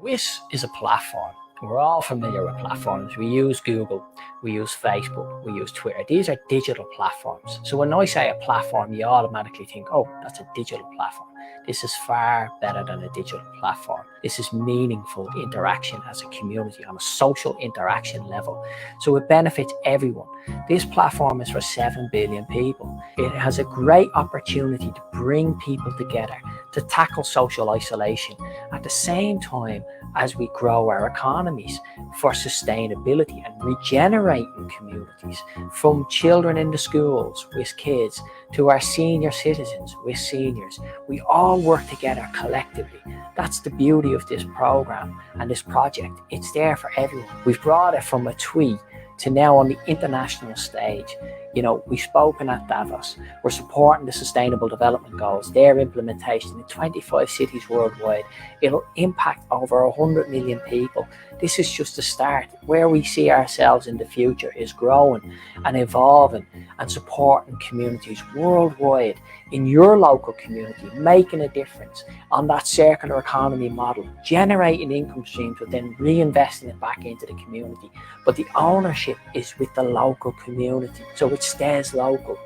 WHIS is a platform. We're all familiar with platforms. We use Google, we use Facebook, we use Twitter. These are digital platforms. So when I say a platform, you automatically think, oh, that's a digital platform. This is far better than a digital platform. This is meaningful interaction as a community on a social interaction level. So it benefits everyone. This platform is for 7 billion people. It has a great opportunity to bring people together, to tackle social isolation at the same time as we grow our economies for sustainability and regenerating communities, from children in the schools with kids to our senior citizens with seniors. We all work together collectively. That's the beauty of this program and this project. It's there for everyone. We've brought it from a tweet to now on the international stage. You know, we've spoken at Davos. We're supporting the Sustainable Development Goals, their implementation in 25 cities worldwide. It'll impact over 100 million people. This is just the start. Where we see ourselves in the future is growing and evolving and supporting communities worldwide in your local community, making a difference on that circular economy model, generating income streams, but then reinvesting it back into the community. But the ownership is with the local community, so it stays local.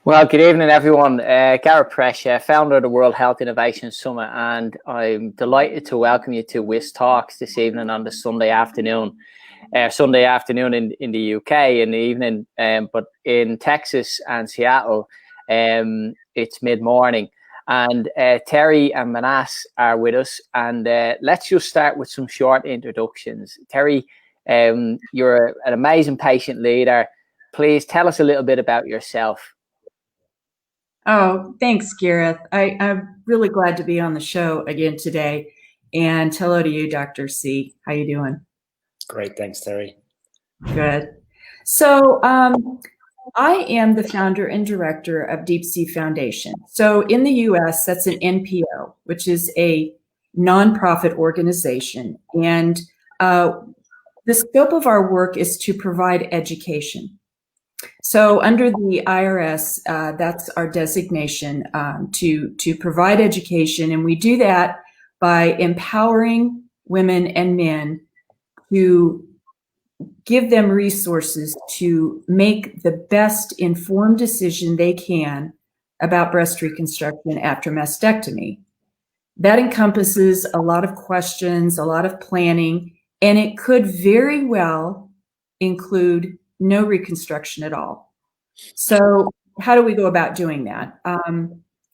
Well, good evening, everyone. Gareth Presh, founder of the World Health Innovation Summit, and I'm delighted to welcome you to WHIS Talks this evening on the Sunday afternoon in the UK in the evening, but in Texas and Seattle, it's mid-morning. And Terry and Manas are with us, and let's just start with some short introductions. Terry, you're an amazing patient leader. Please tell us a little bit about yourself. Oh, thanks, Gareth. I'm really glad to be on the show again today. And hello to you, Dr. C. How you doing? Great, thanks, Terry. Good. So I am the founder and director of Deep Sea Foundation. So in the U.S., that's an NPO, which is a nonprofit organization. And the scope of our work is to provide education. So under the IRS, that's our designation to provide education. And we do that by empowering women and men to give them resources to make the best informed decision they can about breast reconstruction after mastectomy. That encompasses a lot of questions, a lot of planning, and it could very well include no reconstruction at all. So how do we go about doing that?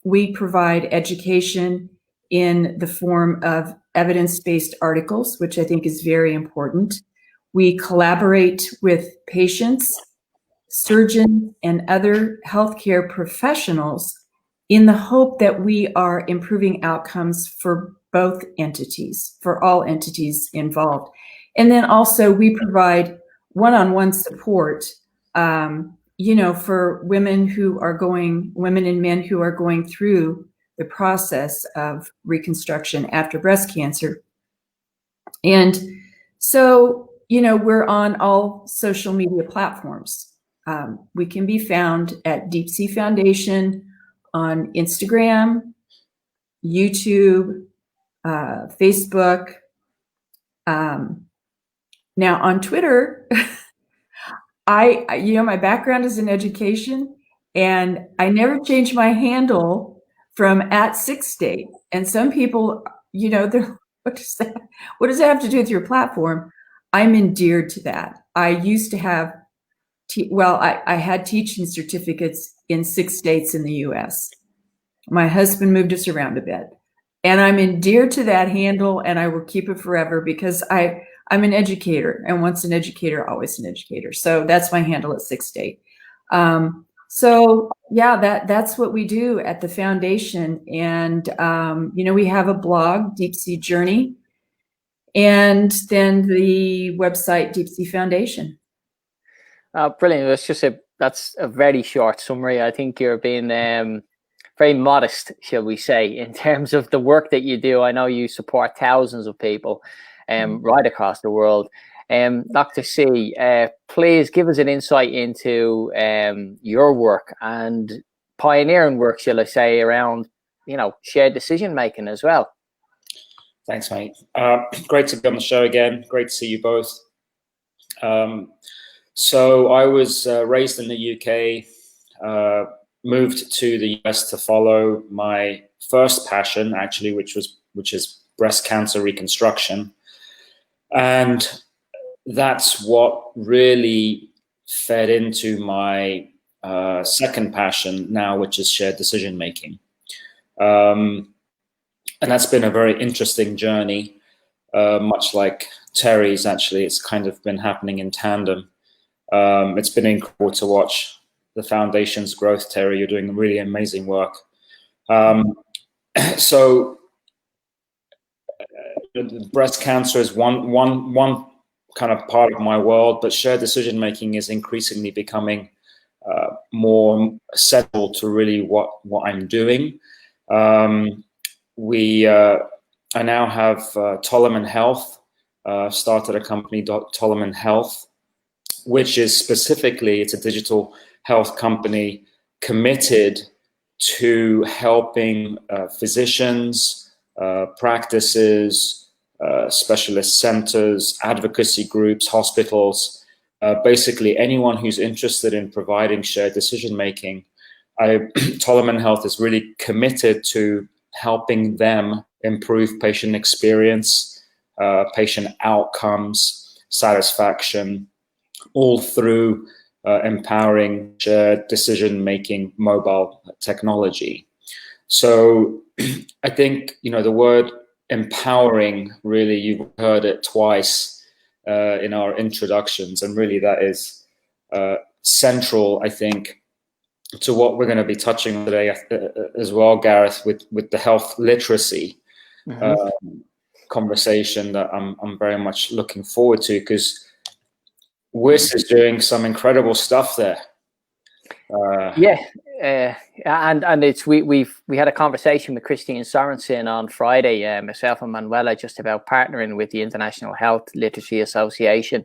We provide education in the form of evidence-based articles, which I think is very important. We collaborate with patients, surgeons, and other healthcare professionals in the hope that we are improving outcomes for both entities, for all entities involved. And then also we provide one-on-one support, for women and men who are going through the process of reconstruction after breast cancer. And so, we're on all social media platforms. We can be found at Deep Sea Foundation on Instagram, YouTube, Facebook. Now on Twitter, my background is in education, and I never changed my handle from @6state. And some people, they're, what does that have to do with your platform? I'm endeared to that. I used to have, I had teaching certificates in 6 states in the US. My husband moved us around a bit, and I'm endeared to that handle, and I will keep it forever because I'm an educator, and once an educator, always an educator. So that's my handle at 6state. So yeah, that's what we do at the foundation. And, we have a blog, Deep Sea Journey, and then the website, Deep Sea Foundation. Brilliant. That's a very short summary. I think you're being very modest, shall we say, in terms of the work that you do. I know you support thousands of people. right across the world. Dr. C, please give us an insight into your work and pioneering work, shall I say, around shared decision making as well. Thanks, mate. Great to be on the show again. Great to see you both. So I was raised in the UK, moved to the US to follow my first passion, actually, which is breast cancer reconstruction, and that's what really fed into my second passion now, which is shared decision making. And that's been a very interesting journey, much like Terry's, actually. It's kind of been happening in tandem. It's been incredible to watch the foundation's growth, Terry. You're doing really amazing work. So breast cancer is one kind of part of my world, but shared decision making is increasingly becoming more central to really what I'm doing. I now have Tolman Health, started a company, Tolman Health, which is specifically, it's a digital health company committed to helping physicians, practices, specialist centers, advocacy groups, hospitals, basically anyone who's interested in providing shared decision making. Tolman Health is really committed to helping them improve patient experience, patient outcomes, satisfaction, all through empowering shared decision-making mobile technology. So I think, the word empowering, really, you've heard it twice in our introductions, and really that is central, I think, to what we're going to be touching on today as well, Gareth, with the health literacy conversation that I'm very much looking forward to, because WHIS is doing some incredible stuff there. And it's we had a conversation with Christine Sorensen on Friday, myself and Manuela, just about partnering with the International Health Literacy Association.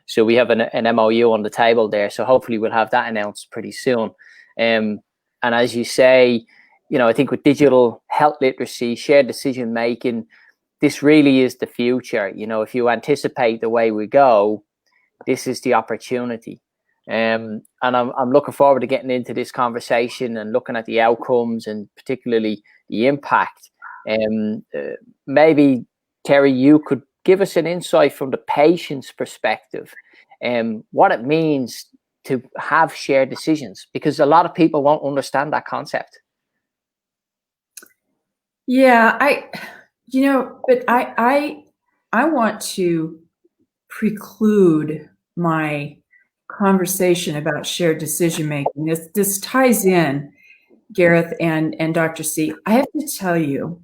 So we have an MOU on the table there. So hopefully we'll have that announced pretty soon. And as you say, I think with digital health literacy, shared decision making, this really is the future. If you anticipate the way we go, this is the opportunity. And I'm looking forward to getting into this conversation and looking at the outcomes and particularly the impact. Maybe, Terry, you could give us an insight from the patient's perspective, what it means to have shared decisions, because a lot of people won't understand that concept. Yeah, but I want to preclude my conversation about shared decision making. This ties in, Gareth and Dr. C. I have to tell you,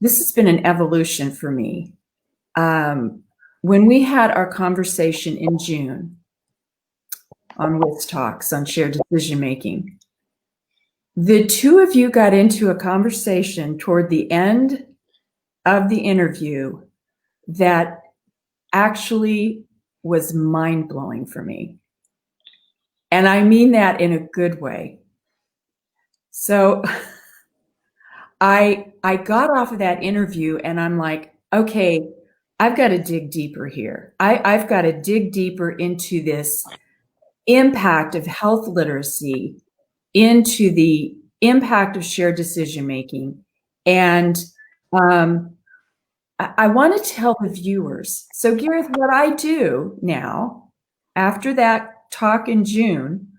this has been an evolution for me. When we had our conversation in June on WHIS Talks on shared decision making, the two of you got into a conversation toward the end of the interview that actually was mind-blowing for me. And I mean that in a good way. So I got off of that interview and I'm like, okay, I've got to dig deeper here. I've got to dig deeper into this impact of health literacy, into the impact of shared decision-making. And I want to tell the viewers. So Gareth, what I do now, after that talk in June,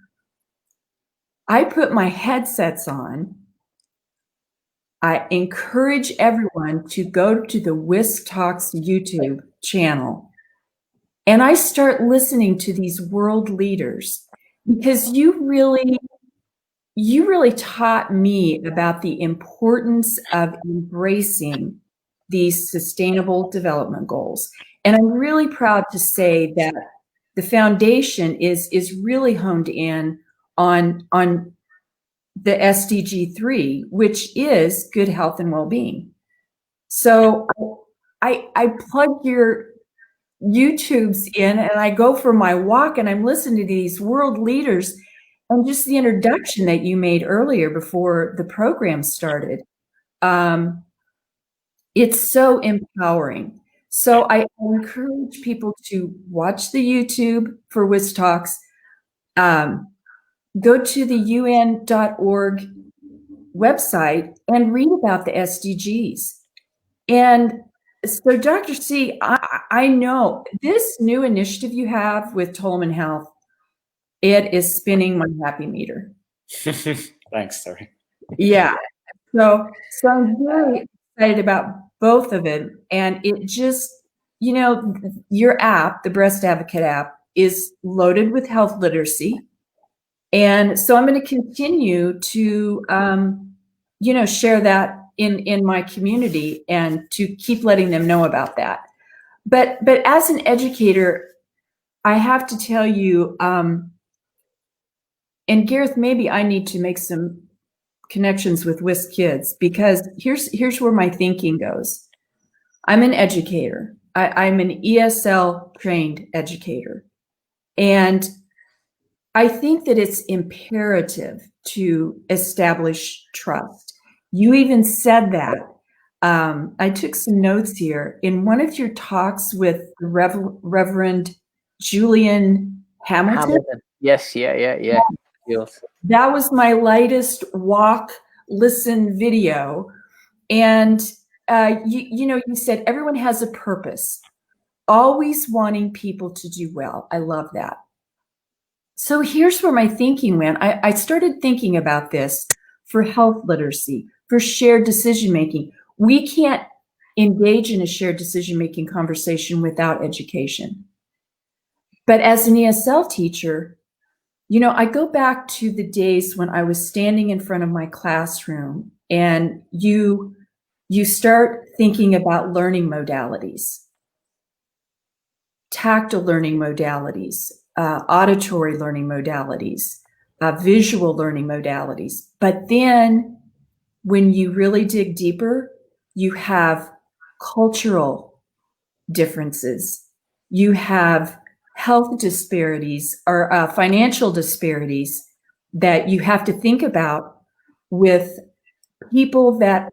I put my headsets on. I encourage everyone to go to the WHIS Talks YouTube channel. And I start listening to these world leaders, because you really taught me about the importance of embracing these sustainable development goals. And I'm really proud to say that the foundation is really honed in on the SDG 3, which is good health and well-being. So I plug your YouTubes in and I go for my walk and I'm listening to these world leaders, and just the introduction that you made earlier before the program started. It's so empowering. So I encourage people to watch the YouTube for WHIS Talks. Go to the UN.org website and read about the SDGs. And so, Dr. C, I know this new initiative you have with Tolman Health, it is spinning my happy meter. Thanks, Terry. Yeah. So I'm very excited about both of them. And it just, your app, the Breast Advocate app, is loaded with health literacy. And so I'm going to continue to, share that in my community and to keep letting them know about that. But as an educator, I have to tell you, and Gareth, maybe I need to make some connections with WHIS kids, because here's where my thinking goes. I'm an educator. I'm an ESL trained educator. And I think that it's imperative to establish trust. You even said that. I took some notes here. In one of your talks with the Reverend Julian Hamilton. Yes, yeah. Yes. That was my latest walk, listen video. And, you said everyone has a purpose, always wanting people to do well. I love that. So here's where my thinking went. I started thinking about this for health literacy, for shared decision-making. We can't engage in a shared decision-making conversation without education. But as an ESL teacher, I go back to the days when I was standing in front of my classroom, and you start thinking about learning modalities, tactile learning modalities, auditory learning modalities, visual learning modalities. But then when you really dig deeper, you have cultural differences. You have health disparities or financial disparities that you have to think about with people that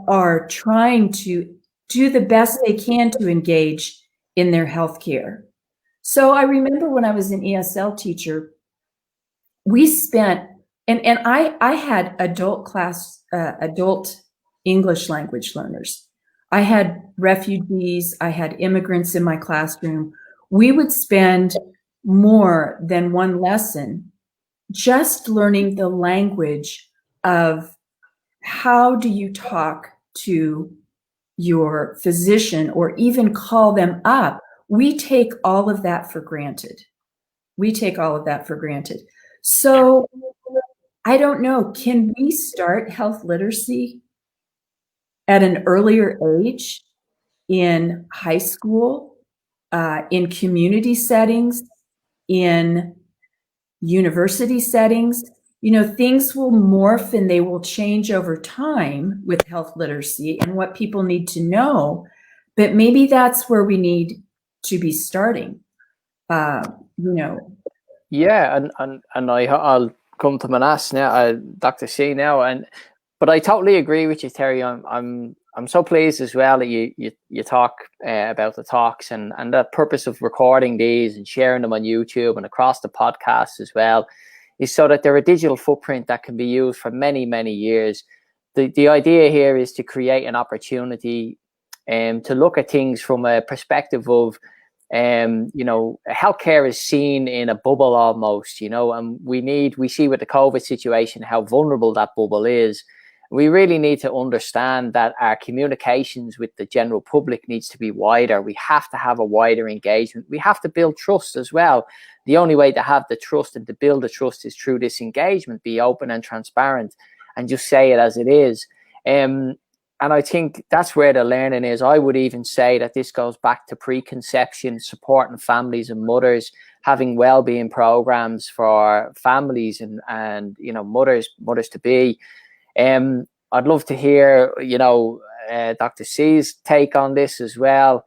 are trying to do the best they can to engage in their healthcare. So I remember when I was an ESL teacher, we spent, and I had adult English language learners. I had refugees, I had immigrants in my classroom. We would spend more than one lesson just learning the language of how do you talk to your physician or even call them up. We take all of that for granted. So I don't know, can we start health literacy at an earlier age in high school, in community settings, in university settings? Things will morph and they will change over time with health literacy and what people need to know, but maybe that's where we need to be starting. Yeah, and I'll come to Manas now, Dr. C now, but I totally agree with you, Terry. I'm so pleased as well that you talk about the talks and the purpose of recording these and sharing them on YouTube and across the podcast as well, is so that they're a digital footprint that can be used for many, many years. The idea here is to create an opportunity to look at things from a perspective of healthcare is seen in a bubble almost, and we see with the COVID situation how vulnerable that bubble is. We really need to understand that our communications with the general public needs to be wider. We have to have a wider engagement. We have to build trust as well. The only way to have the trust and to build the trust is through this engagement, be open and transparent and just say it as it is. And I think that's where the learning is. I would even say that this goes back to preconception, supporting families and mothers, having well-being programs for families and mothers to be. I'd love to hear, Dr. C's take on this as well.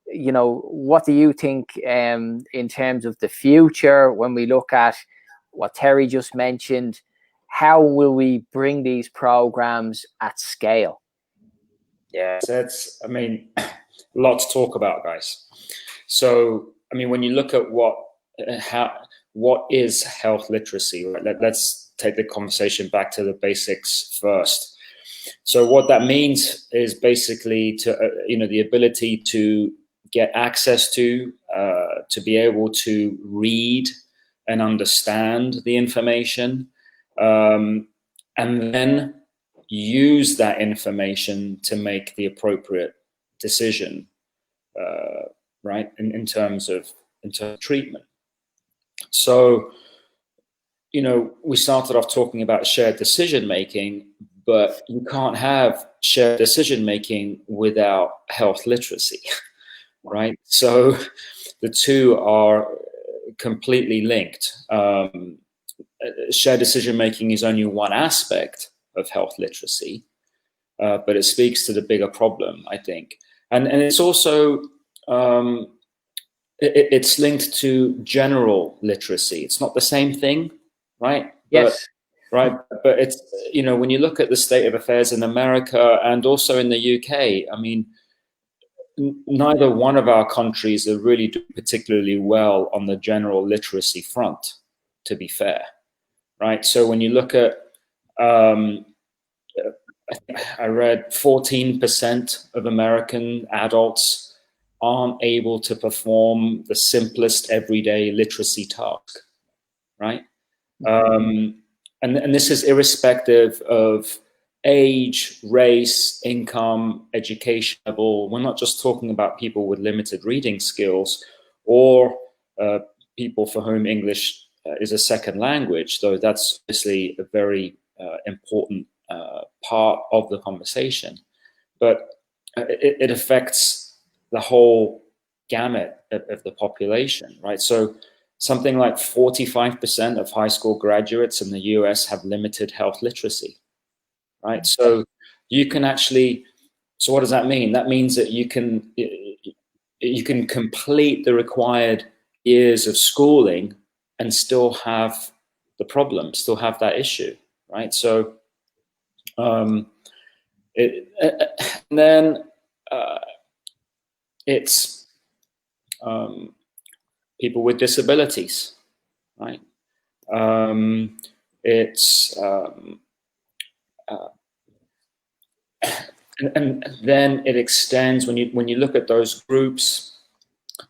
You know, what do you think in terms of the future when we look at what Terry just mentioned? How will we bring these programs at scale? Yeah, that's, I mean, a lot to talk about, guys. So, I mean, when you look at what is health literacy, right? Let's take the conversation back to the basics first. So what that means is basically to, the ability to get access to be able to read and understand the information, and then use that information to make the appropriate decision, right, in terms of treatment. So, we started off talking about shared decision making, but you can't have shared decision making without health literacy, right? So the two are completely linked. Shared decision making is only one aspect of health literacy, but it speaks to the bigger problem, I think. And it's also, it's linked to general literacy. It's not the same thing, right? Yes. But it's, when you look at the state of affairs in America and also in the UK, I mean, neither one of our countries are really doing particularly well on the general literacy front, to be fair, right? So when you look at, I read 14% of American adults aren't able to perform the simplest everyday literacy task, right? And this is irrespective of age, race, income, education level. We're not just talking about people with limited reading skills or people for whom English is a second language, though that's obviously a very important part of the conversation. But it affects the whole gamut of the population, right? So something like 45% of high school graduates in the US have limited health literacy, right? So you can actually, so what does that mean? That means that you can complete the required years of schooling and still have the problem, still have that issue, right? So it's people with disabilities, right? And then it extends when you look at those groups.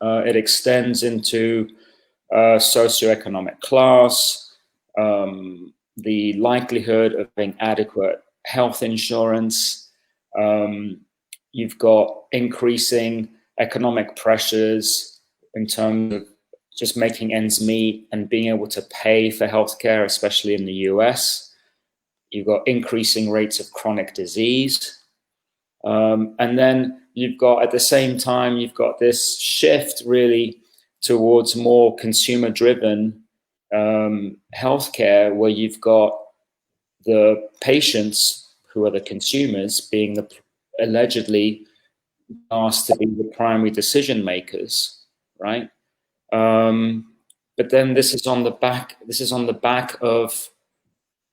It extends into socioeconomic class, the likelihood of having adequate health insurance. You've got increasing economic pressures in terms of just making ends meet and being able to pay for healthcare, especially in the US. You've got increasing rates of chronic disease. And then you've got, at the same time, you've got this shift really towards more consumer-driven healthcare, where you've got the patients, who are the consumers, being the allegedly asked to be the primary decision makers, right? But then this is on the back of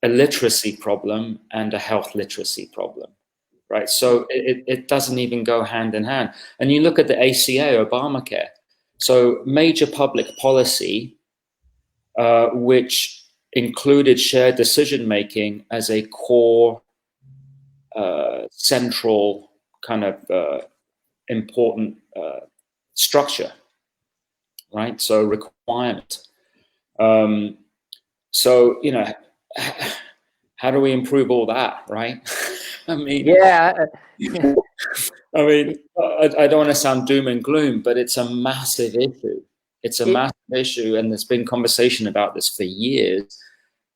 a literacy problem and a health literacy problem, right? So it doesn't even go hand in hand. And you look at the ACA, Obamacare, so major public policy, which included shared decision making as a core, central kind of important structure, right? So requirement. So, how do we improve all that, right? I mean, yeah. I mean, I don't want to sound doom and gloom, but it's a massive issue. It's a massive issue, and there's been conversation about this for years,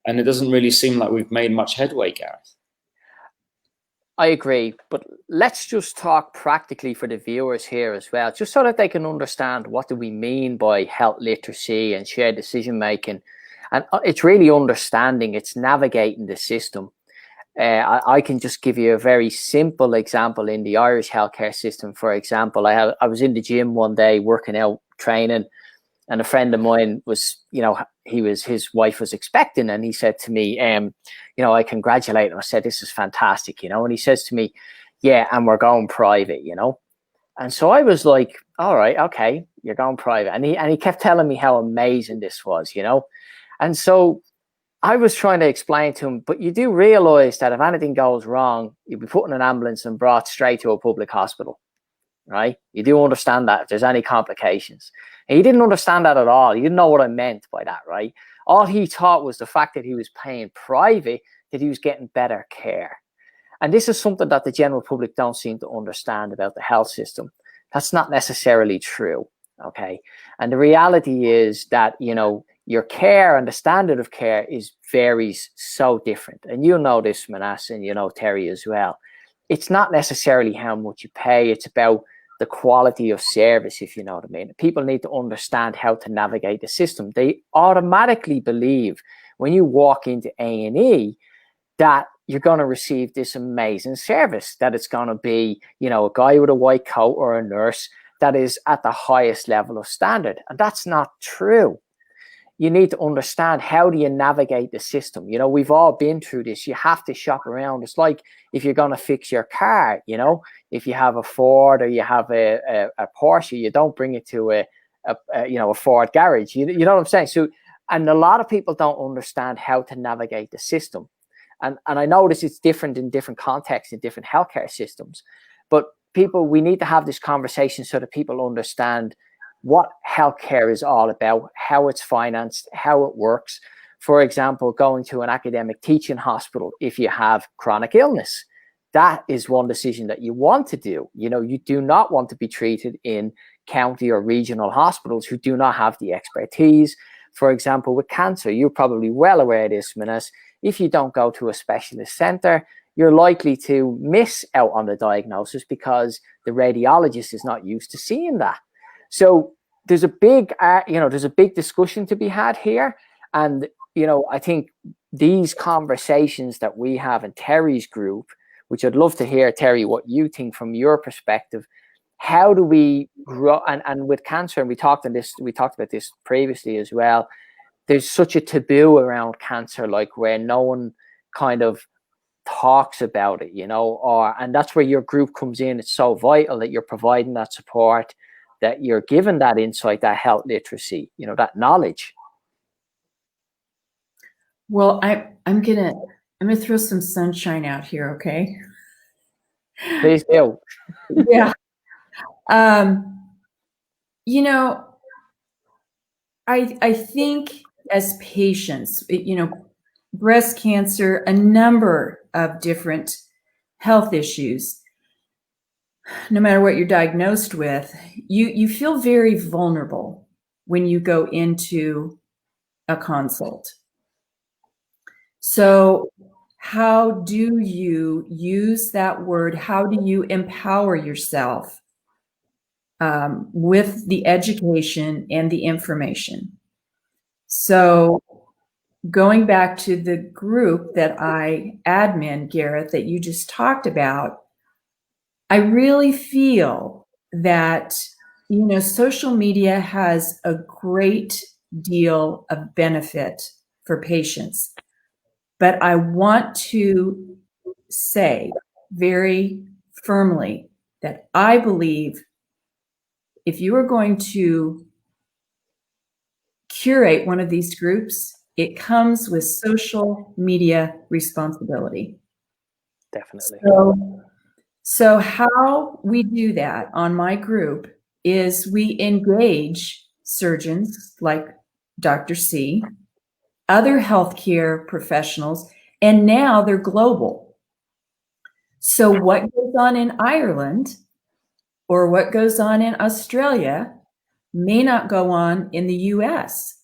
and it doesn't really seem like we've made much headway, Gareth. I agree, but let's just talk practically for the viewers here as well, just so that they can understand what do we mean by health literacy and shared decision making. And it's really understanding, it's navigating the system. I can just give you a very simple example in the Irish healthcare system. For example, I was in the gym one day working out, training, and a friend of mine was, his wife was expecting, and he said to me, I congratulate him. I said, this is fantastic, and he says to me, yeah, and we're going private, And so I was like, all right, okay, you're going private. And he kept telling me how amazing this was, And so I was trying to explain to him, but you do realize that if anything goes wrong, you'll be put in an ambulance and brought straight to a public hospital, right? You do understand that if there's any complications. And he didn't understand that at all. He didn't know what I meant by that, right? All he thought was the fact that he was paying private, that he was getting better care. And this is something that the general public don't seem to understand about the health system. That's not necessarily true, okay? And the reality is that, your care and the standard of care varies so different. And you know this, Manas, and Terry as well. It's not necessarily how much you pay. It's about the quality of service, if you know what I mean. People need to understand how to navigate the system. They automatically believe when you walk into A&E that you're going to receive this amazing service, that it's going to be, a guy with a white coat or a nurse that is at the highest level of standard. And that's not true. You need to understand, how do you navigate the system? We've all been through this. You have to shop around. It's like if you're going to fix your car, if you have a Ford or you have a Porsche, you don't bring it to a Ford garage. You know what I'm saying? So, and a lot of people don't understand how to navigate the system. And I notice it's different in different contexts, in different healthcare systems. But we need to have this conversation so that people understand what healthcare is all about, how it's financed, how it works. For example, going to an academic teaching hospital if you have chronic illness. That is one decision that you want to do. You do not want to be treated in county or regional hospitals who do not have the expertise. For example, with cancer, you're probably well aware of this, Manas. If you don't go to a specialist center, you're likely to miss out on the diagnosis because the radiologist is not used to seeing that. So there's a big discussion to be had here. And, I think these conversations that we have in Terry's group, which I'd love to hear, Terry, what you think from your perspective, how do we grow? And with cancer, and we talked about this previously as well, there's such a taboo around cancer, like where no one kind of talks about it, and that's where your group comes in. It's so vital that you're providing that support, that you're given that insight, that health literacy, that knowledge. Well, I'm gonna throw some sunshine out here, okay? Please do. Yeah. I think as patients, breast cancer, a number of different health issues, no matter what you're diagnosed with, you feel very vulnerable when you go into a consult. So how do you use that word? How do you empower yourself with the education and the information? So going back to the group that I admin, Gareth, that you just talked about, I really feel that, social media has a great deal of benefit for patients. But I want to say very firmly that I believe if you are going to curate one of these groups, it comes with social media responsibility. Definitely. So how we do that on my group is we engage surgeons like Dr. C, other healthcare professionals, and now they're global. So what goes on in Ireland or what goes on in Australia may not go on in the US.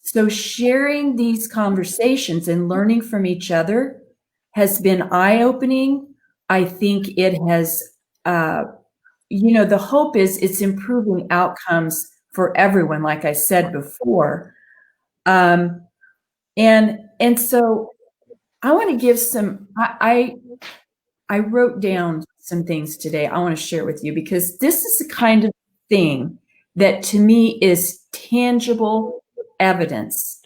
So sharing these conversations and learning from each other has been eye-opening. I think it has, the hope is it's improving outcomes for everyone, like I said before. And so I want to give some, I wrote down some things today I want to share with you, because this is the kind of thing that to me is tangible evidence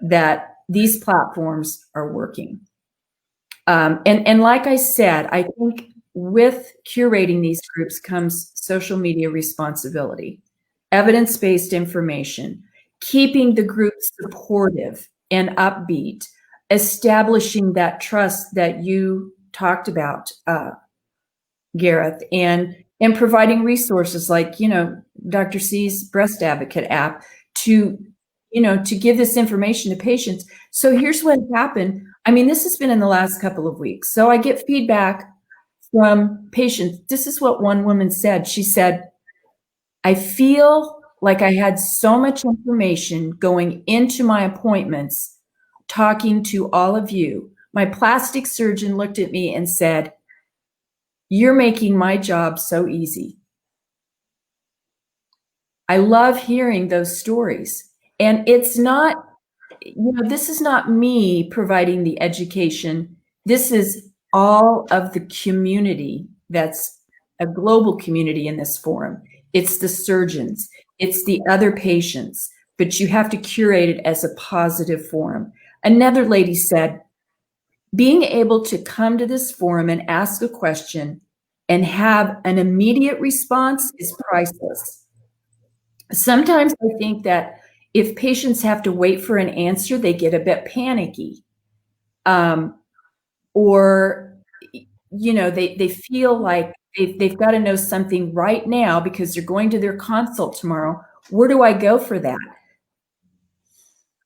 that these platforms are working. And like I said, I think with curating these groups comes social media responsibility, evidence-based information, keeping the group supportive and upbeat, establishing that trust that you talked about, Gareth, and providing resources like, Dr. C's Breast Advocate app to, to give this information to patients. So here's what happened. I mean, this has been in the last couple of weeks. So I get feedback from patients. This is what one woman said. She said, I feel like I had so much information going into my appointments, talking to all of you. My plastic surgeon looked at me and said, you're making my job so easy. I love hearing those stories. And it's not, this is not me providing the education. This is all of the community that's a global community in this forum. It's the surgeons, it's the other patients, but you have to curate it as a positive forum. Another lady said, being able to come to this forum and ask a question and have an immediate response is priceless. Sometimes I think that if patients have to wait for an answer, they get a bit panicky. Or, they feel like they've got to know something right now because they're going to their consult tomorrow. Where do I go for that?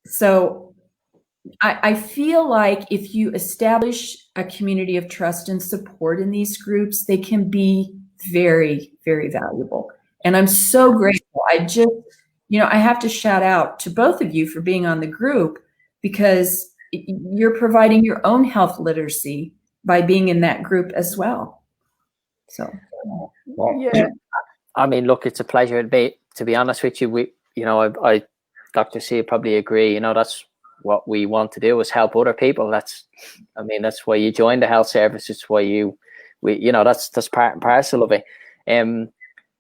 So I feel like if you establish a community of trust and support in these groups, they can be very, very valuable. And I'm so grateful. I just, I have to shout out to both of you for being on the group, because you're providing your own health literacy by being in that group as well. So, yeah. I mean, look, it's a pleasure to be honest with you. I Dr. C probably agree. That's what we want to do, is help other people. That's why you join the health service. It's why that's part and parcel of it.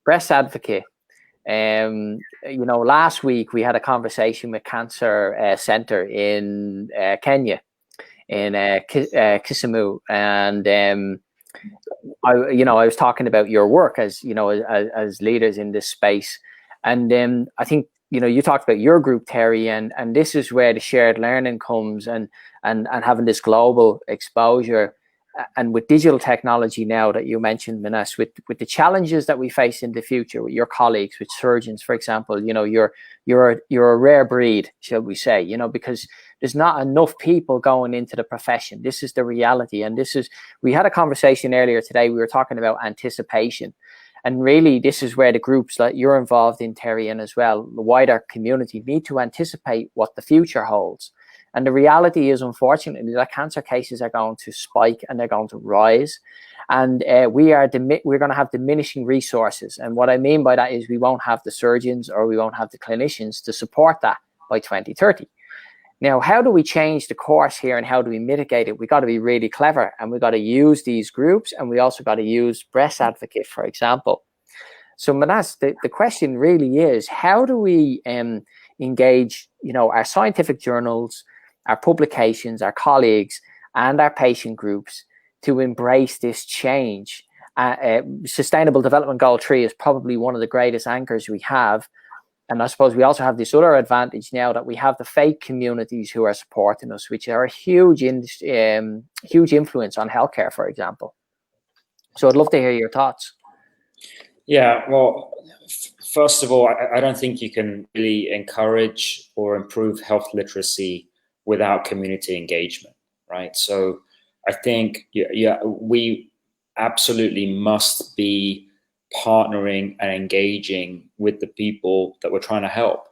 Breast Advocate. Last week we had a conversation with Cancer Center in Kenya, in Kisumu, and I was talking about your work as as leaders in this space, and I think you talked about your group, Terry, and this is where the shared learning comes, and having this global exposure. And with digital technology now that you mentioned, Manas, with the challenges that we face in the future with your colleagues, with surgeons, for example, you're a rare breed, shall we say, because there's not enough people going into the profession. This is the reality. And we had a conversation earlier today. We were talking about anticipation. And really, this is where the groups that you're involved in, Terry, and as well, the wider community, need to anticipate what the future holds. And the reality is, unfortunately, that cancer cases are going to spike and they're going to rise. And we're going to have diminishing resources. And what I mean by that is we won't have the surgeons or we won't have the clinicians to support that by 2030. Now, how do we change the course here and how do we mitigate it? We got to be really clever, and we got to use these groups, and we also got to use Breast Advocate, for example. So, Manas, the question really is, how do we engage, our scientific journals, our publications, our colleagues, and our patient groups to embrace this change? Sustainable Development Goal 3 is probably one of the greatest anchors we have. And I suppose we also have this other advantage now that we have the faith communities who are supporting us, which are a huge influence on healthcare, for example. So I'd love to hear your thoughts. Yeah, well, first of all, I don't think you can really encourage or improve health literacy without community engagement, right? So I think we absolutely must be partnering and engaging with the people that we're trying to help,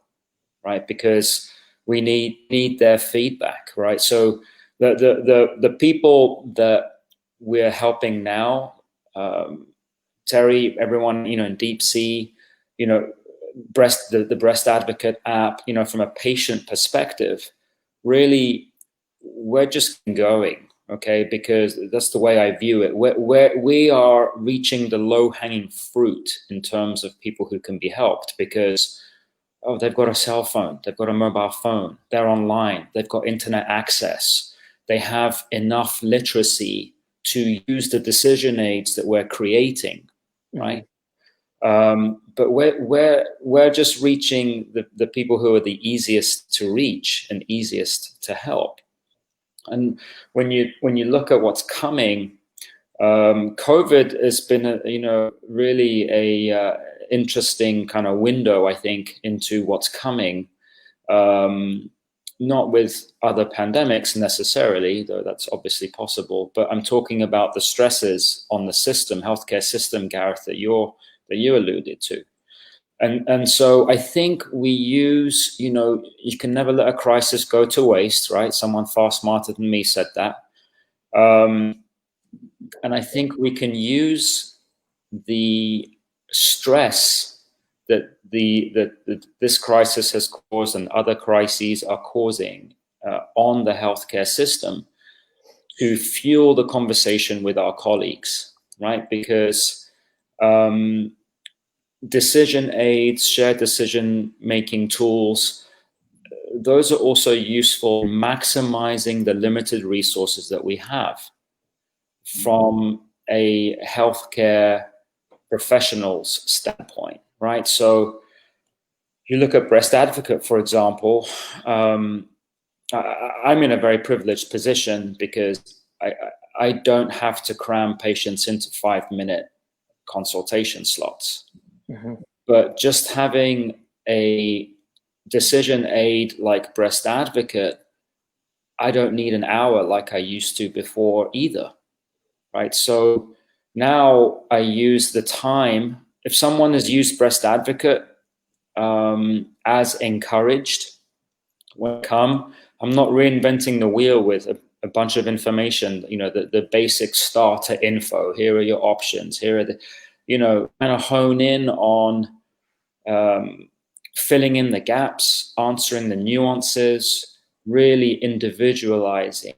right? Because we need their feedback, right? So the people that we're helping now, Terry, everyone, in Deep Sea, the Breast Advocate app, from a patient perspective, really we're just going, okay, because that's the way I view it. We are reaching the low-hanging fruit in terms of people who can be helped, because they've got a cell phone, they've got a mobile phone, they're online, they've got internet access, they have enough literacy to use the decision aids that we're creating, right? But we're just reaching the people who are the easiest to reach and easiest to help. And when you look at what's coming, COVID has been really a interesting kind of window, I think, into what's coming. Not with other pandemics necessarily, though that's obviously possible, but I'm talking about the stresses on the system, healthcare system, Gareth, that you alluded to. And so I think we use, you can never let a crisis go to waste, right? Someone far smarter than me said that. And I think we can use the stress that this crisis has caused and other crises are causing on the healthcare system to fuel the conversation with our colleagues, right? Because decision aids, shared decision-making tools, those are also useful in maximizing the limited resources that we have from a healthcare professional's standpoint, right? So you look at Breast Advocate, for example. I'm in a very privileged position because I don't have to cram patients into 5-minute consultation slots. But just having a decision aid like Breast Advocate, I don't need an hour like I used to before either, right? So now I use the time. If someone has used Breast Advocate as encouraged, when I'm not reinventing the wheel with a bunch of information, the basic starter info. Here are your options. Here are the, kind of hone in on filling in the gaps, answering the nuances, really individualizing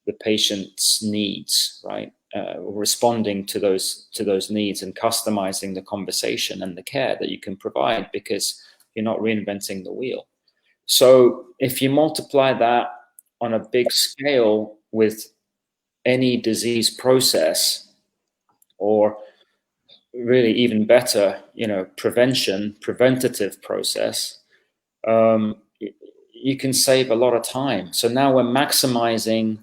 the patient's needs, right? Responding to those needs and customizing the conversation and the care that you can provide, because you're not reinventing the wheel. So if you multiply that on a big scale with any disease process, or really even better, preventative process, you can save a lot of time. So now we're maximizing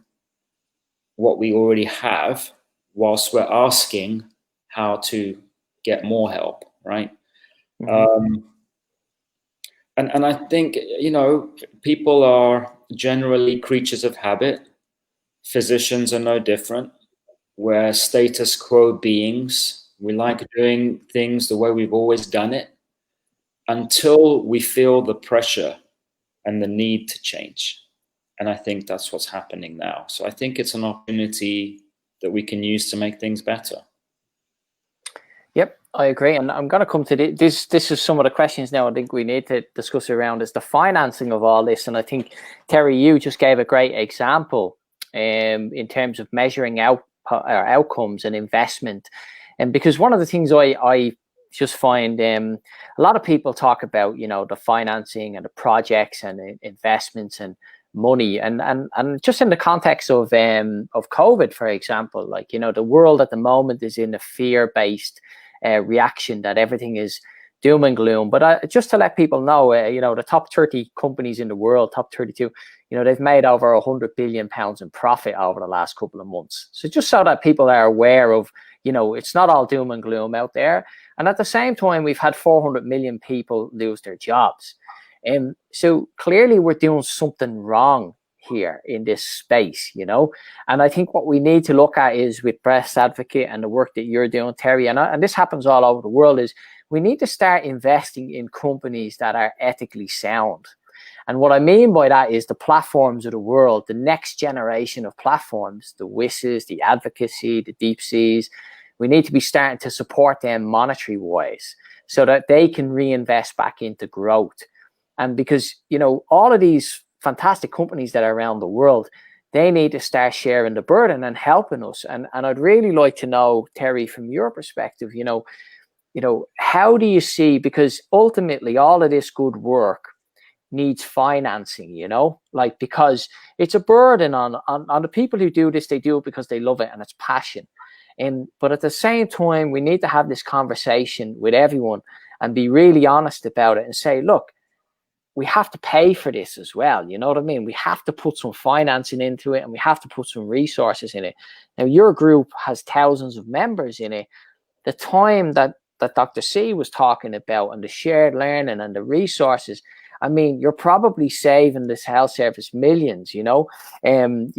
what we already have whilst we're asking how to get more help, right? And I think, people are generally creatures of habit. Physicians are no different. We're status quo beings. We like doing things the way we've always done it until we feel the pressure and the need to change. And I think that's what's happening now. So I think it's an opportunity that we can use to make things better. Yep, I agree. And I'm going to come to this. This is some of the questions now I think we need to discuss around is the financing of all this. And I think, Terry, you just gave a great example in terms of measuring outcomes and investment. And because one of the things I just find a lot of people talk about, the financing and the projects and investments and money, and just in the context of COVID, for example, like, the world at the moment is in a fear-based reaction that everything is doom and gloom. But just to let people know, the top 30 companies in the world, top 32, they've made over £100 billion in profit over the last couple of months. So just so that people are aware of, it's not all doom and gloom out there. And at the same time, we've had 400 million people lose their jobs. So clearly we're doing something wrong here in this space, and I think what we need to look at is with Breast Advocate and the work that you're doing, Terry, and this happens all over the world, is we need to start investing in companies that are ethically sound. And what I mean by that is the platforms of the world, the next generation of platforms, the WHISs, the advocacy, the DeepSeas. We need to be starting to support them monetary wise so that they can reinvest back into growth. And because, all of these fantastic companies that are around the world, they need to start sharing the burden and helping us. And I'd really like to know, Terry, from your perspective, how do you see, because ultimately all of this good work needs financing, because it's a burden on the people who do this. They do it because they love it and it's passion. But at the same time, we need to have this conversation with everyone and be really honest about it and say, look, we have to pay for this as well. You know what I mean? We have to put some financing into it and we have to put some resources in it. Now, your group has thousands of members in it. The time that Dr. C was talking about and the shared learning and the resources, I mean, you're probably saving this health service millions, in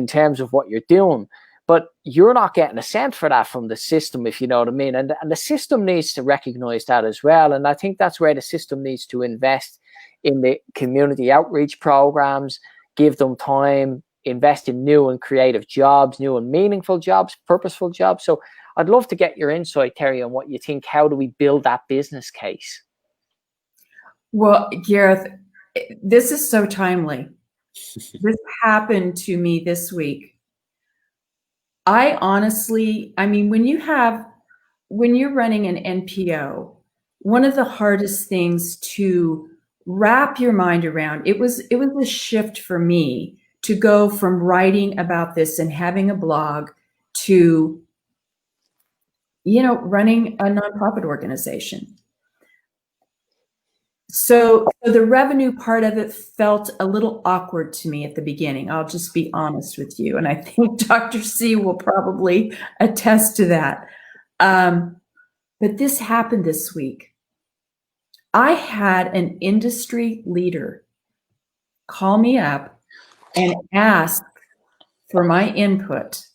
terms of what you're doing. But you're not getting a cent for that from the system, if you know what I mean. And the system needs to recognize that as well. And I think that's where the system needs to invest in the community outreach programs, give them time, invest in new and creative jobs, new and meaningful jobs, purposeful jobs. So I'd love to get your insight, Terry, on what you think. How do we build that business case? Well, Gareth, this is so timely. This happened to me this week. I mean, when you're running an NPO, one of the hardest things to wrap your mind around, it was a shift for me to go from writing about this and having a blog to, running a nonprofit organization. So the revenue part of it felt a little awkward to me at the beginning. I'll just be honest with you. And I think Dr. C will probably attest to that. But this happened this week. I had an industry leader call me up and ask for my input.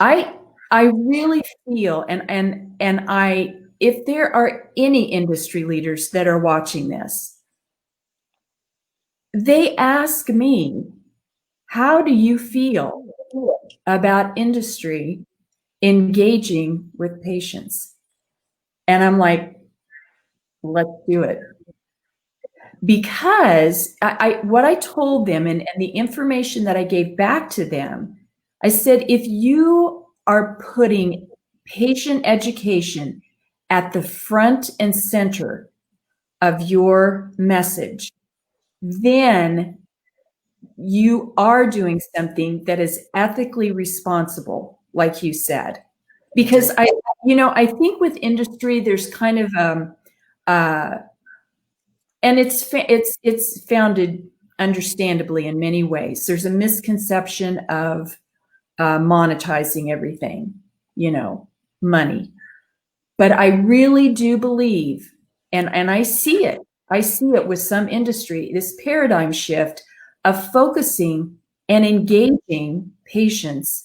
I really feel, if there are any industry leaders that are watching this, they ask me, how do you feel about industry engaging with patients? And I'm like, let's do it. Because what I told them and the information that I gave back to them, I said, if you are putting patient education at the front and center of your message, then you are doing something that is ethically responsible, like you said. Because I think with industry, there's kind of and it's founded understandably in many ways. There's a misconception of monetizing everything, money. But I really do believe, and I see it with some industry, this paradigm shift of focusing and engaging patients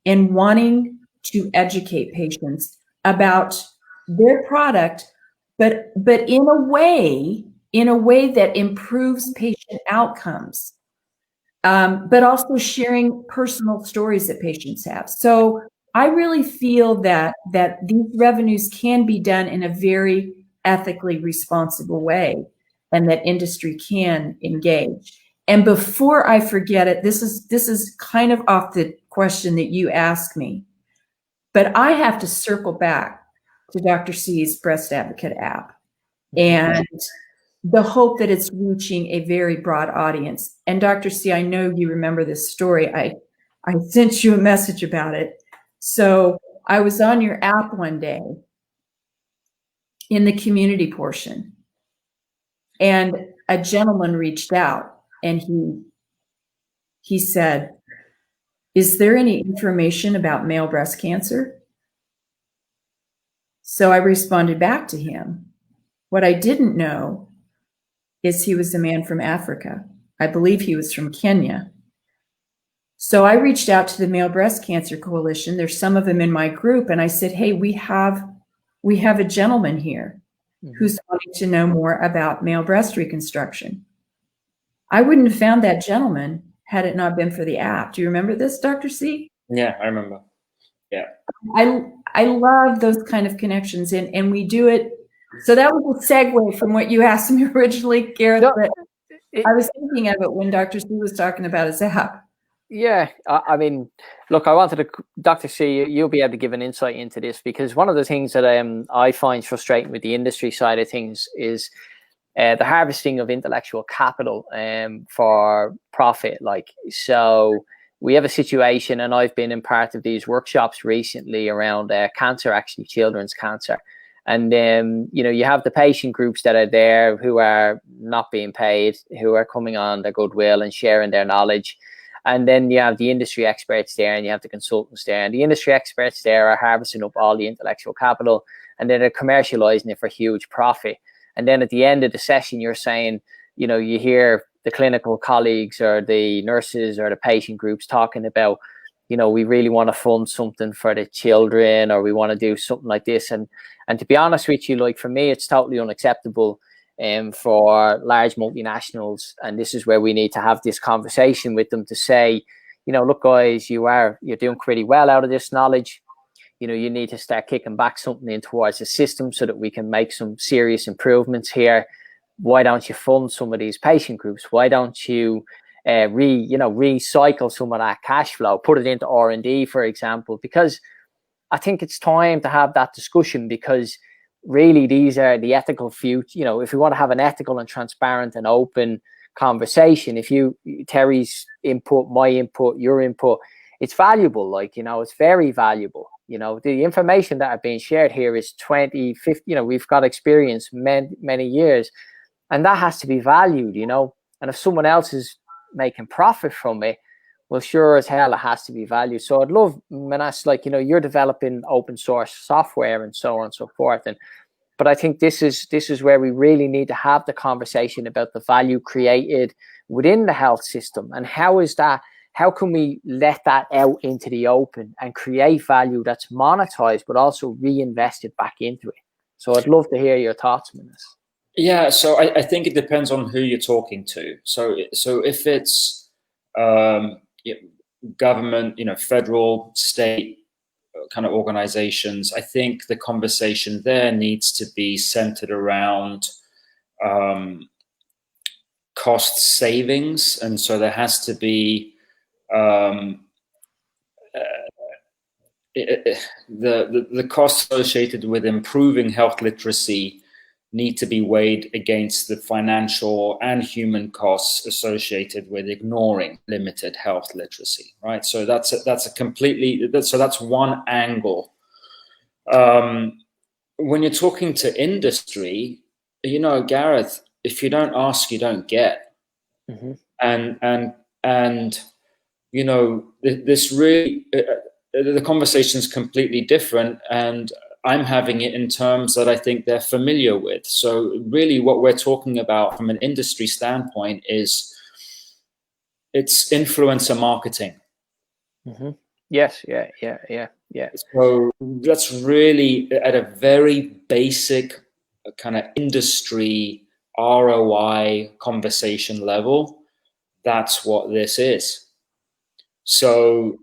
and wanting to educate patients about their product, but in a way that improves patient outcomes, but also sharing personal stories that patients have. So I really feel that these revenues can be done in a very ethically responsible way, and that industry can engage. And before I forget it, this is kind of off the question that you asked me, but I have to circle back to Dr. C's Breast Advocate app and the hope that it's reaching a very broad audience. And Dr. C, I know you remember this story. I sent you a message about it. So I was on your app one day in the community portion, and a gentleman reached out and he said, is there any information about male breast cancer? So I responded back to him. What I didn't know is he was a man from Africa. I believe he was from Kenya. So I reached out to the Male Breast Cancer Coalition. There's some of them in my group. And I said, hey, we have a gentleman here who's wanting to know more about male breast reconstruction. I wouldn't have found that gentleman had it not been for the app. Do you remember this, Dr. C? Yeah, I remember. Yeah. I love those kind of connections, and we do it. So that was a segue from what you asked me originally, Gareth. No, I was thinking of it when Dr. C was talking about his app. Yeah, I mean, look, I wanted to, Dr. C, you'll be able to give an insight into this, because one of the things that I find frustrating with the industry side of things is the harvesting of intellectual capital for profit. Like, so we have a situation, and I've been in part of these workshops recently around cancer, actually children's cancer. And then, you know, you have the patient groups that are there who are not being paid, who are coming on their goodwill and sharing their knowledge. And then you have the industry experts there, and you have the consultants there. And the industry experts there are harvesting up all the intellectual capital, and then they're commercializing it for huge profit. And then at the end of the session, you're saying, you know, you hear the clinical colleagues or the nurses or the patient groups talking about, you know, we really want to fund something for the children, or we want to do something like this. And to be honest with you, like, for me, it's totally unacceptable for large multinationals. And this is where we need to have this conversation with them to say, you know, look, guys, you're doing pretty well out of this knowledge. You know, you need to start kicking back something in towards the system so that we can make some serious improvements here. Why don't you fund some of these patient groups? Why don't you recycle some of that cash flow, put it into R&D, for example? Because I think it's time to have that discussion, because really these are the ethical future. You know, if we want to have an ethical and transparent and open conversation, if Terry's input, my input, your input, it's valuable. Like, you know, it's very valuable. You know, the information that are being shared here is 20, 50, you know, we've got experience many years, and that has to be valued, you know. And if someone else is making profit from it, well, sure as hell, it has to be valued. So I'd love, Manas, like, you know, you're developing open source software and so on and so forth. But I think this is where we really need to have the conversation about the value created within the health system, and how can we let that out into the open and create value that's monetized, but also reinvested back into it. So I'd love to hear your thoughts, Manas. Yeah, so I think it depends on who you're talking to. So if it's government, you know, federal, state kind of organizations, I think the conversation there needs to be centered around cost savings. And so there has to be the costs associated with improving health literacy need to be weighed against the financial and human costs associated with ignoring limited health literacy, right? So that's one angle. When you're talking to industry, you know, Gareth, if you don't ask, you don't get. Mm-hmm. And you know, this really the conversation is completely different, and I'm having it in terms that I think they're familiar with. So really what we're talking about from an industry standpoint is it's influencer marketing. Mm-hmm. Yes, yeah. So that's really at a very basic kind of industry ROI conversation level. That's what this is. So,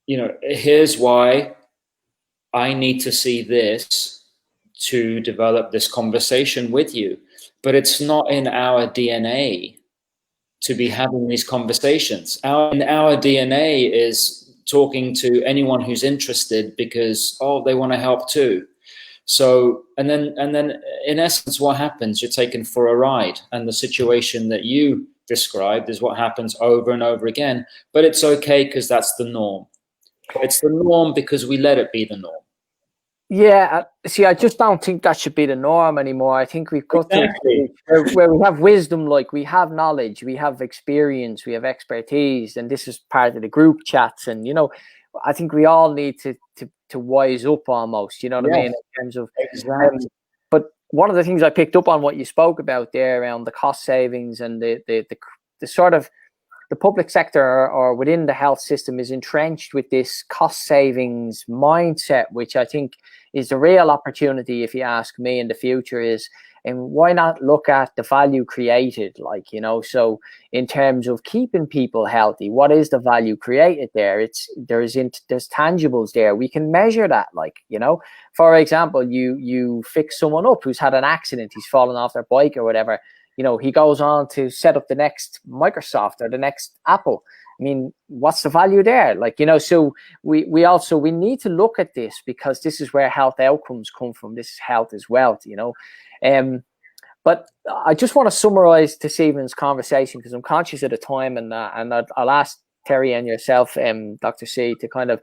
you know, here's why I need to see this to develop this conversation with you. But it's not in our DNA to be having these conversations. In our DNA is talking to anyone who's interested because, they want to help too. So, and then in essence, what happens? You're taken for a ride, and the situation that you described is what happens over and over again. But it's okay because that's the norm. It's the norm because we let it be the norm. Yeah, see, I just don't think that should be the norm anymore. I think we've got to where we have wisdom, like we have knowledge, we have experience, we have expertise, and this is part of the group chats. And, you know, I think we all need to wise up almost, you know what I mean, in terms of exactly. But one of the things I picked up on what you spoke about there around the cost savings and the sort of the public sector or within the health system is entrenched with this cost savings mindset, which I think is the real opportunity, if you ask me, in the future is, and why not look at the value created, like, you know, so in terms of keeping people healthy, what is the value created there? There's tangibles there. We can measure that, like, you know, for example, you fix someone up who's had an accident, he's fallen off their bike or whatever. you know, he goes on to set up the next Microsoft or the next Apple. I mean, what's the value there? Like, you know, so we need to look at this, because this is where health outcomes come from. This is health is wealth, you know. But I just want to summarize this evening's conversation, because I'm conscious of the time, and I'll ask Terry and yourself, Dr. C, to kind of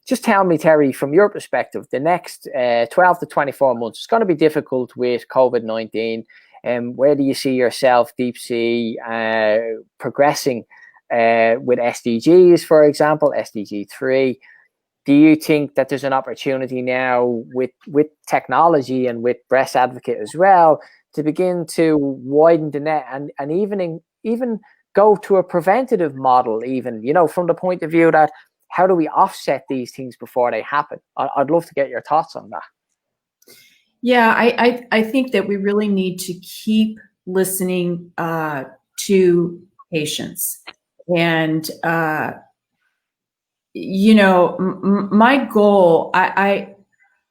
just tell me, Terry, from your perspective, the next 12 to 24 months, it's going to be difficult with COVID-19. Where do you see yourself, Deep Sea, progressing with SDGs, for example, SDG 3? Do you think that there's an opportunity now with technology and with Breast Advocate as well to begin to widen the net and even go to a preventative model, even, you know, from the point of view that how do we offset these things before they happen? I'd love to get your thoughts on that. Yeah, I think that we really need to keep listening to patients. And, you know, my goal, I've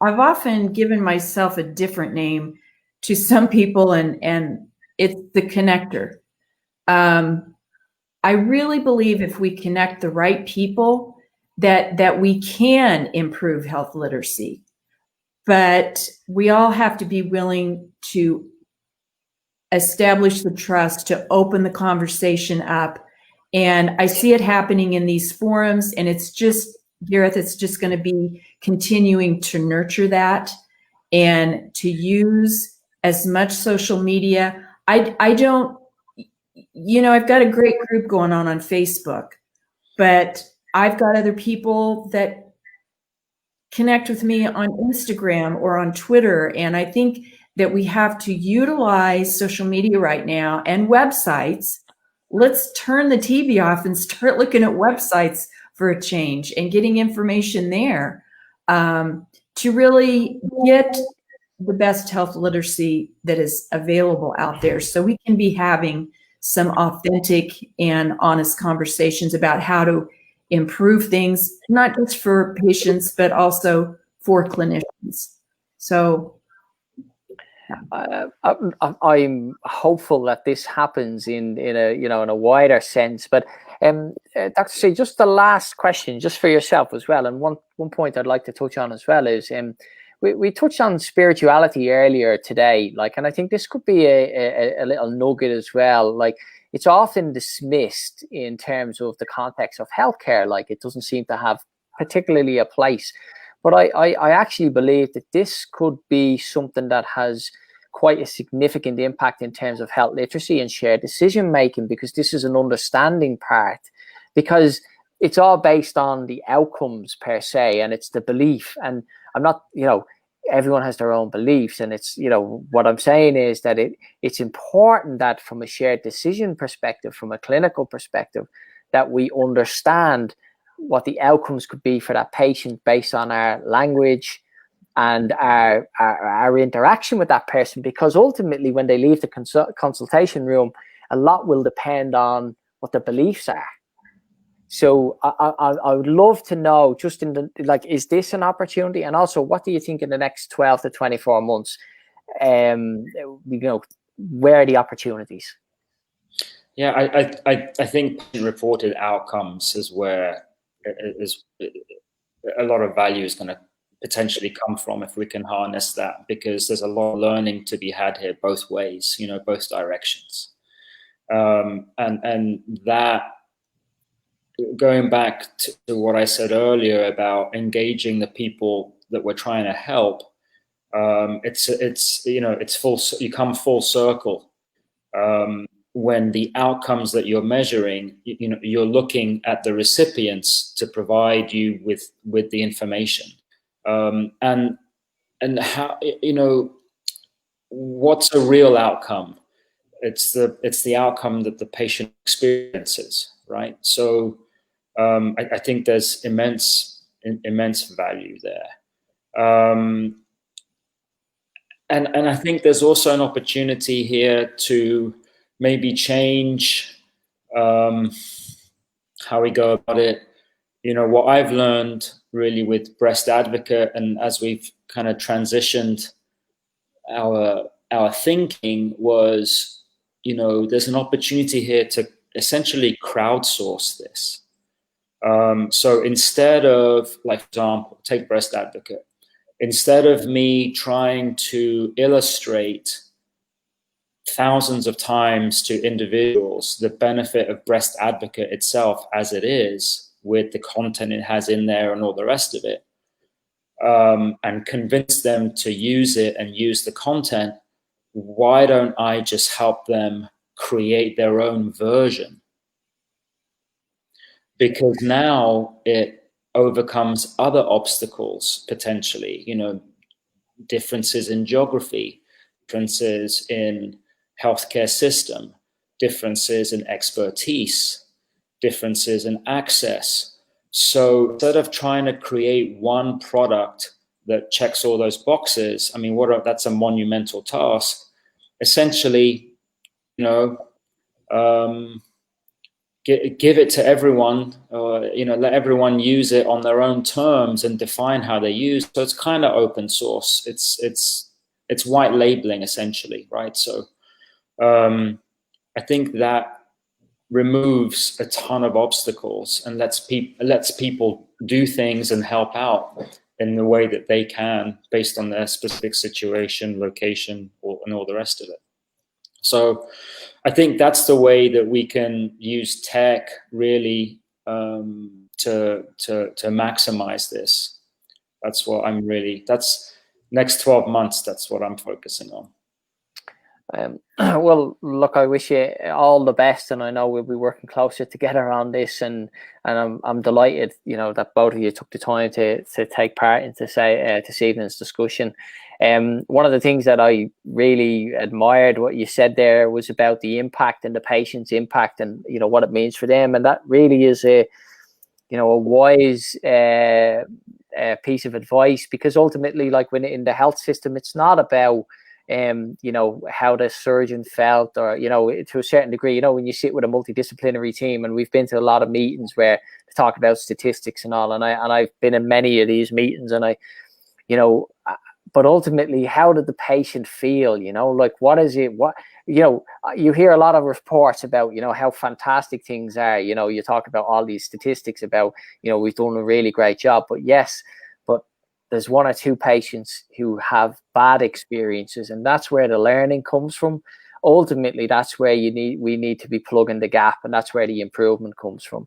often given myself a different name to some people, and it's the connector. I really believe if we connect the right people, that we can improve health literacy. But we all have to be willing to establish the trust, to open the conversation up. And I see it happening in these forums, and it's just, Gareth, it's just going to be continuing to nurture that and to use as much social media. I don't, you know, I've got a great group going on Facebook, but I've got other people that connect with me on Instagram or on Twitter. And I think that we have to utilize social media right now and websites. Let's turn the TV off and start looking at websites for a change and getting information there to really get the best health literacy that is available out there, so we can be having some authentic and honest conversations about how to improve things, not just for patients, but also for clinicians. So I'm hopeful that this happens in a wider sense. But Dr. C, just the last question, just for yourself as well, and one point I'd like to touch on as well is we touched on spirituality earlier today, like, and I think this could be a little nugget as well. Like, it's often dismissed in terms of the context of healthcare, like it doesn't seem to have particularly a place. But I actually believe that this could be something that has quite a significant impact in terms of health literacy and shared decision making, because this is an understanding part, because it's all based on the outcomes per se, and it's the belief. And I'm not, you know, everyone has their own beliefs, and it's, you know, what I'm saying is that it's important that from a shared decision perspective, from a clinical perspective, that we understand what the outcomes could be for that patient based on our language and our interaction with that person, because ultimately when they leave the consultation room, a lot will depend on what their beliefs are. So I would love to know, just in the, like, is this an opportunity? And also, what do you think in the next 12 to 24 months, you know, where are the opportunities? Yeah, I think reported outcomes is where a lot of value is going to potentially come from if we can harness that, because there's a lot of learning to be had here both ways, you know, both directions. And that, going back to what I said earlier about engaging the people that we're trying to help, it's you know, it's full, you come full circle. When the outcomes that you're measuring, you know, you're looking at the recipients to provide you with the information, and how, you know, what's a real outcome? It's the outcome that the patient experiences, right? So I think there's immense value there, and I think there's also an opportunity here to maybe change how we go about it. You know, what I've learned really with Breast Advocate, and as we've kind of transitioned our thinking, was there's an opportunity here to essentially crowdsource this. So instead of, like, for example, take Breast Advocate, instead of me trying to illustrate thousands of times to individuals the benefit of Breast Advocate itself as it is, with the content it has in there and all the rest of it, and convince them to use it and use the content, why don't I just help them create their own version? Because now it overcomes other obstacles, potentially, differences in geography, differences in healthcare system, differences in expertise, differences in access. So instead of trying to create one product that checks all those boxes, I mean, that's a monumental task. Essentially, give it to everyone, let everyone use it on their own terms and define how they use. So it's kind of open source. It's white labeling, essentially, right? So I think that removes a ton of obstacles and lets people do things and help out in the way that they can, based on their specific situation, location, and all the rest of it. So I think that's the way that we can use tech really to maximize this. That's what that's next 12 months. That's what I'm focusing on. Well, look, I wish you all the best, and I know we'll be working closer together on this, and I'm delighted, that both of you took the time to take part in this evening's discussion. One of the things that I really admired what you said there was about the impact and the patient's impact, and what it means for them, and that really is a wise piece of advice, because ultimately, like, when in the health system, it's not about how the surgeon felt, or to a certain degree, when you sit with a multidisciplinary team, and we've been to a lot of meetings where they talk about statistics and all, and I've been in many of these meetings, and but ultimately, how did the patient feel? Like, what is it? You hear a lot of reports about, how fantastic things are. You talk about all these statistics about, we've done a really great job. But yes, but there's one or two patients who have bad experiences, and that's where the learning comes from. Ultimately, that's where we need to be plugging the gap, and that's where the improvement comes from.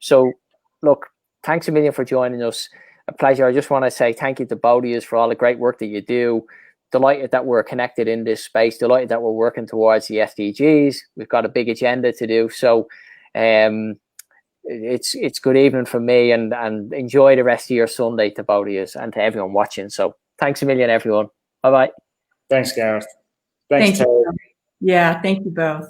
So, look, thanks a million for joining us. A pleasure. I just want to say thank you to both of you for all the great work that you do. Delighted that we're connected in this space. Delighted that we're working towards the SDGs. We've got a big agenda to do. So it's good evening from me, and enjoy the rest of your Sunday to both of you and to everyone watching. So thanks a million, everyone. Bye-bye. Thanks, Gareth. Thanks, Terry. Yeah, thank you both.